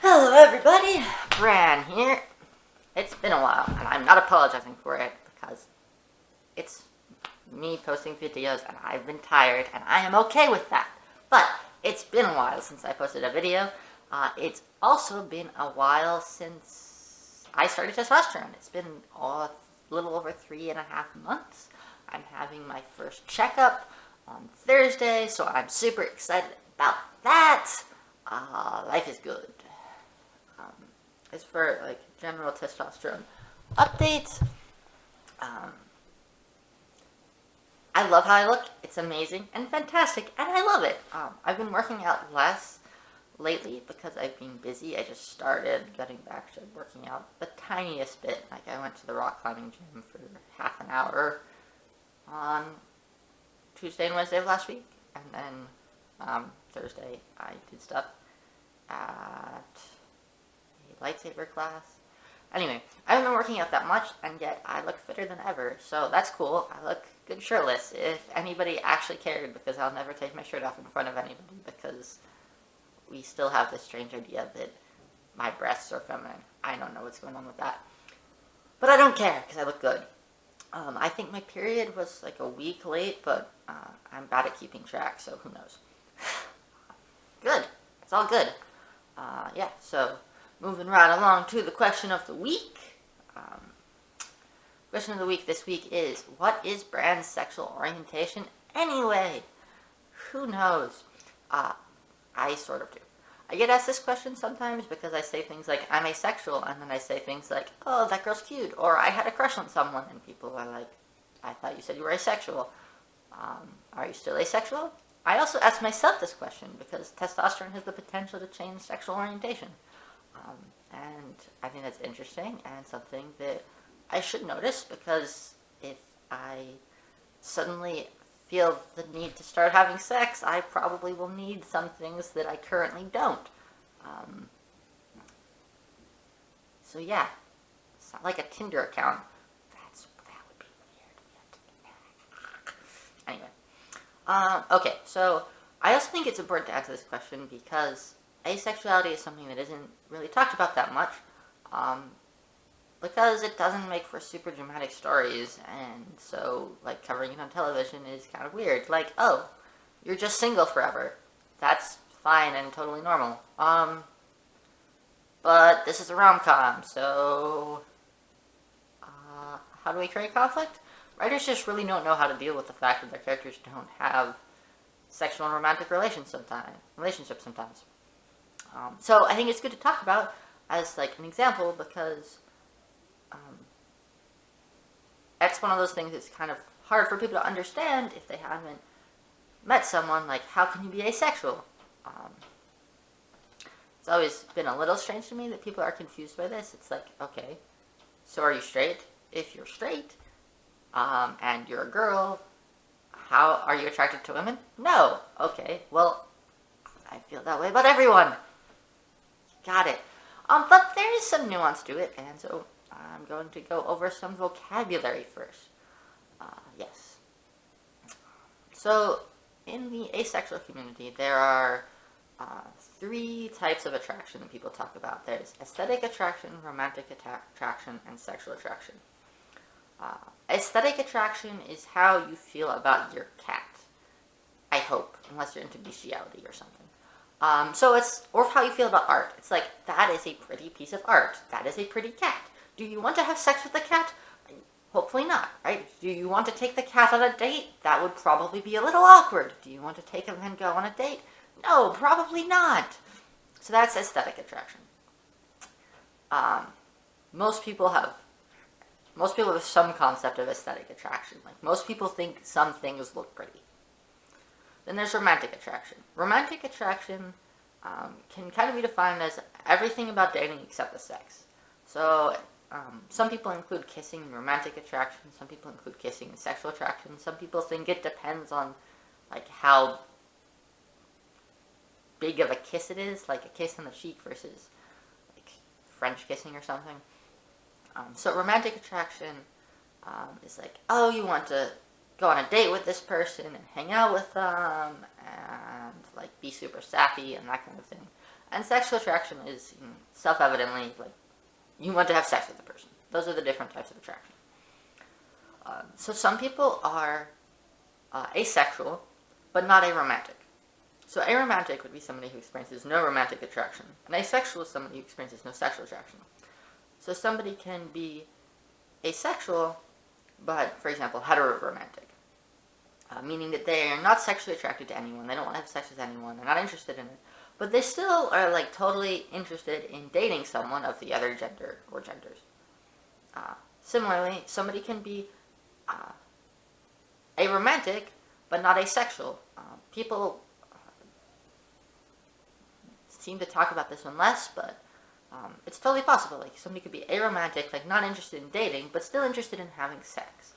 Hello everybody, Bran here. It's been a while, and I'm not apologizing for it because it's me posting videos and I've been tired and I am okay with that. But it's been a while since I posted a video. It's also been a while since I started testosterone. It's been a little over 3.5 months. I'm having my first checkup on Thursday, so I'm super excited about that. Life is good. As for like general testosterone updates, I love how I look. It's amazing and fantastic, and I love it. I've been working out less lately because I've been busy. I just started getting back to working out the tiniest bit. Like I went to the rock climbing gym for half an hour on Tuesday and Wednesday of last week, and then Thursday I did stuff at a lightsaber class. Anyway, I haven't been working out that much, and yet I look fitter than ever, so that's cool. I look good shirtless, if anybody actually cared, because I'll never take my shirt off in front of anybody, because we still have this strange idea that my breasts are feminine. I don't know what's going on with that. But I don't care, because I look good. I think my period was like a week late, but I'm bad at keeping track, so who knows. Good. It's all good. Yeah, so moving right along to the question of the week. Question of the week this week is, what is Bran's sexual orientation anyway? Who knows? I sort of do. I get asked this question sometimes because I say things like, I'm asexual, and then I say things like, oh, that girl's cute, or I had a crush on someone, and people are like, I thought you said you were asexual. Are you still asexual? I also ask myself this question because testosterone has the potential to change sexual orientation. And I think that's interesting and something that I should notice, because if I suddenly feel the need to start having sex, I probably will need some things that I currently don't. So yeah, it's not like a Tinder account. That would be weird. Anyway, okay, so I also think it's important to answer this question because asexuality is something that isn't really talked about that much, because it doesn't make for super dramatic stories, and so, like, covering it on television is kind of weird. Like, oh, you're just single forever. That's fine and totally normal. But this is a rom-com, so, how do we create conflict? Writers just really don't know how to deal with the fact that their characters don't have sexual and romantic relationships sometimes. So I think it's good to talk about as like an example, because that's one of those things that's kind of hard for people to understand if they haven't met someone. Like, how can you be asexual? It's always been a little strange to me that people are confused by this. It's like, okay, so are you straight? If you're straight, and you're a girl, how are you attracted to women? No. Okay, well, I feel that way about everyone. Got it. But there is some nuance to it, and so I'm going to go over some vocabulary first. Yes. So, in the asexual community, there are 3 types of attraction that people talk about. There's aesthetic attraction, romantic attraction, and sexual attraction. Aesthetic attraction is how you feel about your cat. I hope, unless you're into bestiality or something. So it's, or how you feel about art. It's like, that is a pretty piece of art. That is a pretty cat. Do you want to have sex with the cat? Hopefully not, right? Do you want to take the cat on a date? That would probably be a little awkward. Do you want to take him and go on a date? No, probably not. So that's aesthetic attraction. Most people have some concept of aesthetic attraction. Like, most people think some things look pretty. Then there's romantic attraction. Romantic attraction can kind of be defined as everything about dating except the sex. So some people include kissing in romantic attraction. Some people include kissing in sexual attraction. Some people think it depends on like how big of a kiss it is, like a kiss on the cheek versus like French kissing or something. So romantic attraction is like, oh, you want to go on a date with this person and hang out with them and like be super sappy and that kind of thing. And sexual attraction is self-evidently like you want to have sex with the person. Those are the different types of attraction. So some people are asexual, but not aromantic. So aromantic would be somebody who experiences no romantic attraction. And asexual is somebody who experiences no sexual attraction. So somebody can be asexual, but, for example, heteroromantic. Meaning that they are not sexually attracted to anyone, they don't want to have sex with anyone, they're not interested in it. But they still are, like, totally interested in dating someone of the other gender or genders. Similarly, somebody can be aromantic, but not asexual. People seem to talk about this one less, but it's totally possible. Like, somebody could be aromantic, like, not interested in dating, but still interested in having sex.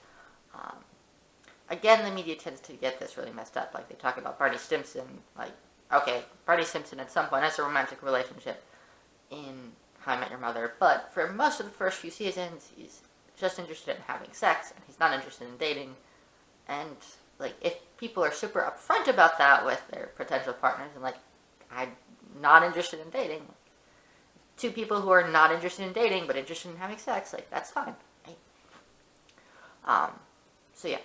Again, the media tends to get this really messed up. Like, they talk about Barney Stinson, like, okay, Barney Stinson at some point has a romantic relationship in How I Met Your Mother, but for most of the first few seasons, he's just interested in having sex, and he's not interested in dating. And, like, if people are super upfront about that with their potential partners, and, like, I'm not interested in dating, two people who are not interested in dating, but interested in having sex, like, that's fine, right? So, yeah.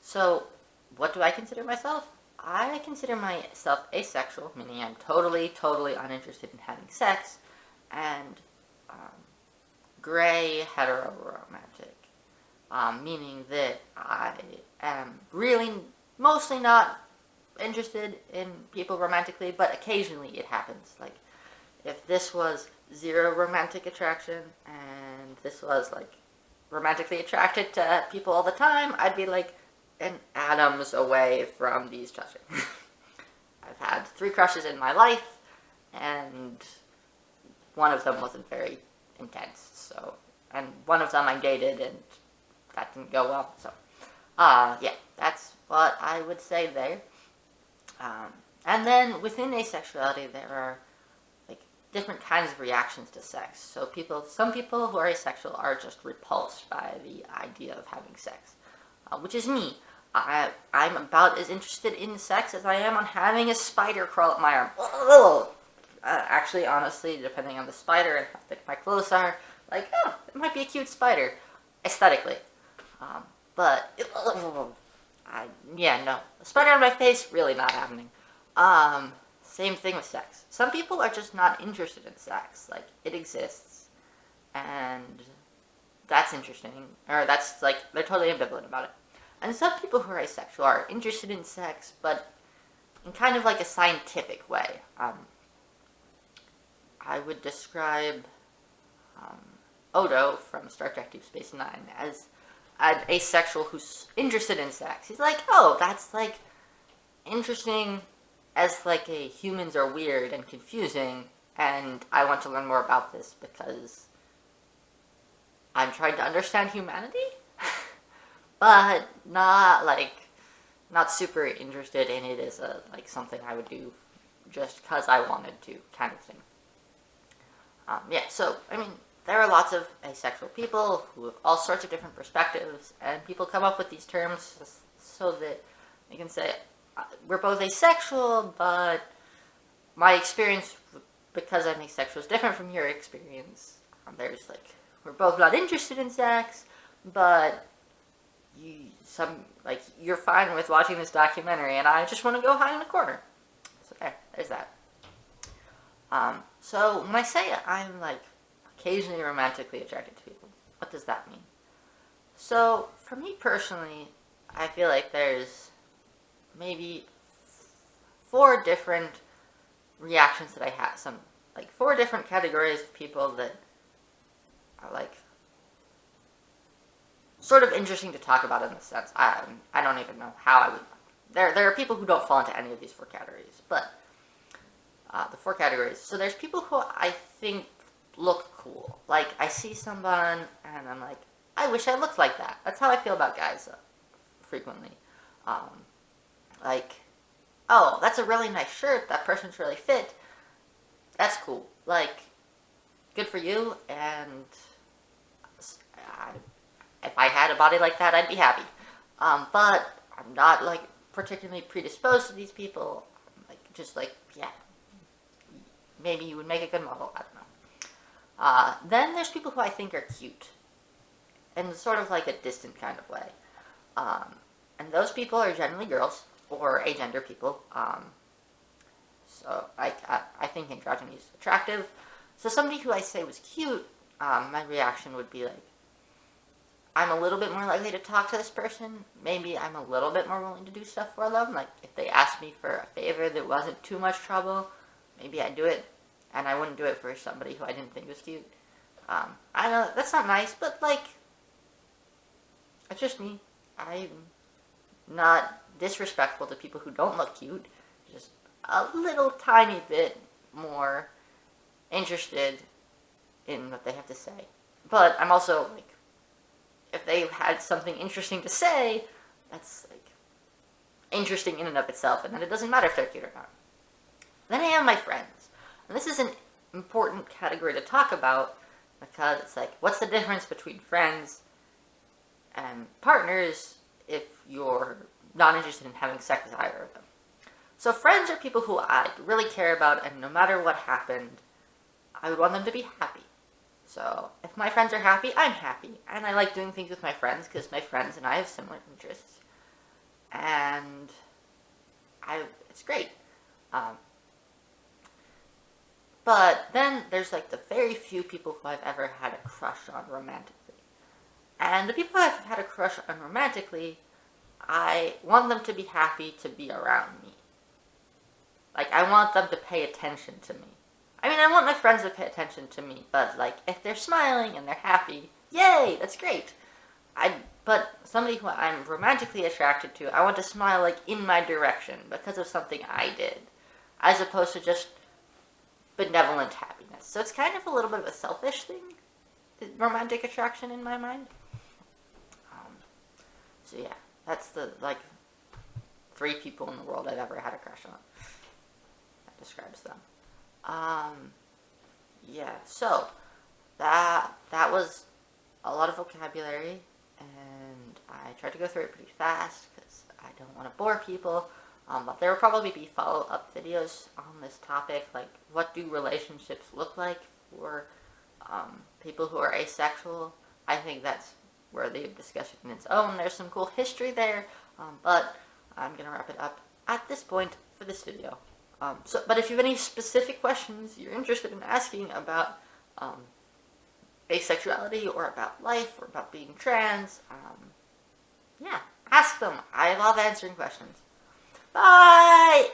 So, what do I consider myself? I consider myself asexual, meaning I'm totally uninterested in having sex, and gray heteroromantic, meaning that I am really mostly not interested in people romantically, but occasionally it happens. Like, if this was zero romantic attraction, and this was, like, romantically attracted to people all the time, I'd be, like, an atoms away from these touching. I've had 3 crushes in my life, and one of them wasn't very intense, so, and one of them I dated, and that didn't go well, so, yeah, that's what I would say there. And then, within asexuality, there are, like, different kinds of reactions to sex. So some people who are asexual are just repulsed by the idea of having sex, which is me. I'm about as interested in sex as I am on having a spider crawl up my arm. Actually, honestly, depending on the spider and how thick my clothes are, like, oh, it might be a cute spider, aesthetically. But, yeah, no. A spider on my face, really not happening. Same thing with sex. Some people are just not interested in sex. Like, it exists, and that's interesting. Or that's, like, they're totally ambivalent about it. And some people who are asexual are interested in sex, but in kind of like a scientific way. I would describe Odo from Star Trek Deep Space Nine as an asexual who's interested in sex. He's like, oh, that's, like, interesting as, like, humans are weird and confusing, and I want to learn more about this because I'm trying to understand humanity? But not super interested in it as like something I would do just because I wanted to, kind of thing. Yeah, so, I mean, there are lots of asexual people who have all sorts of different perspectives, and people come up with these terms so that they can say, we're both asexual, but my experience, because I'm asexual, is different from your experience. There's, like, we're both not interested in sex, but you're fine with watching this documentary, and I just want to go hide in a corner. So there's that. So when I say I'm, like, occasionally romantically attracted to people, what does that mean? So for me personally, I feel like there's maybe 4 different reactions that I have. 4 different categories of people that are, like, sort of interesting to talk about in this sense. I don't even know how I would. There are people who don't fall into any of these 4 categories, but the 4 categories. So there's people who I think look cool. Like, I see someone and I'm like, I wish I looked like that. That's how I feel about guys frequently. Like, oh, that's a really nice shirt. That person's really fit. That's cool. Like, good for you, and if I had a body like that, I'd be happy. But I'm not, like, particularly predisposed to these people. Like, just, like, yeah, maybe you would make a good model. I don't know. Then there's people who I think are cute, in sort of like a distant kind of way. And those people are generally girls or agender people. So I think androgyny is attractive. So somebody who I say was cute, my reaction would be like, I'm a little bit more likely to talk to this person. Maybe I'm a little bit more willing to do stuff for them. Like, if they asked me for a favor that wasn't too much trouble, maybe I'd do it. And I wouldn't do it for somebody who I didn't think was cute. I know, that's not nice, but, like, it's just me. I'm not disrespectful to people who don't look cute. Just a little tiny bit more interested in what they have to say. But I'm also, like, if they had something interesting to say, that's, like, interesting in and of itself, and then it doesn't matter if they're cute or not. Then I have my friends. And this is an important category to talk about, because it's like, what's the difference between friends and partners if you're not interested in having sex with either of them? So friends are people who I really care about, and no matter what happened, I would want them to be happy. So if my friends are happy, I'm happy. And I like doing things with my friends because my friends and I have similar interests. And it's great. But then there's like the very few people who I've ever had a crush on romantically. And the people I've had a crush on romantically, I want them to be happy to be around me. Like, I want them to pay attention to me. I mean, I want my friends to pay attention to me, but, like, if they're smiling and they're happy, yay, that's great. But somebody who I'm romantically attracted to, I want to smile, like, in my direction because of something I did, as opposed to just benevolent happiness. So it's kind of a little bit of a selfish thing, romantic attraction in my mind. So yeah, that's the, like, 3 people in the world I've ever had a crush on. That describes them. Yeah, so that was a lot of vocabulary, and I tried to go through it pretty fast because I don't want to bore people, but there will probably be follow-up videos on this topic, like what do relationships look like for people who are asexual. I think that's worthy of discussion in its own. There's some cool history there, but I'm going to wrap it up at this point for this video. But if you have any specific questions you're interested in asking about asexuality or about life or about being trans, yeah, ask them. I love answering questions. Bye!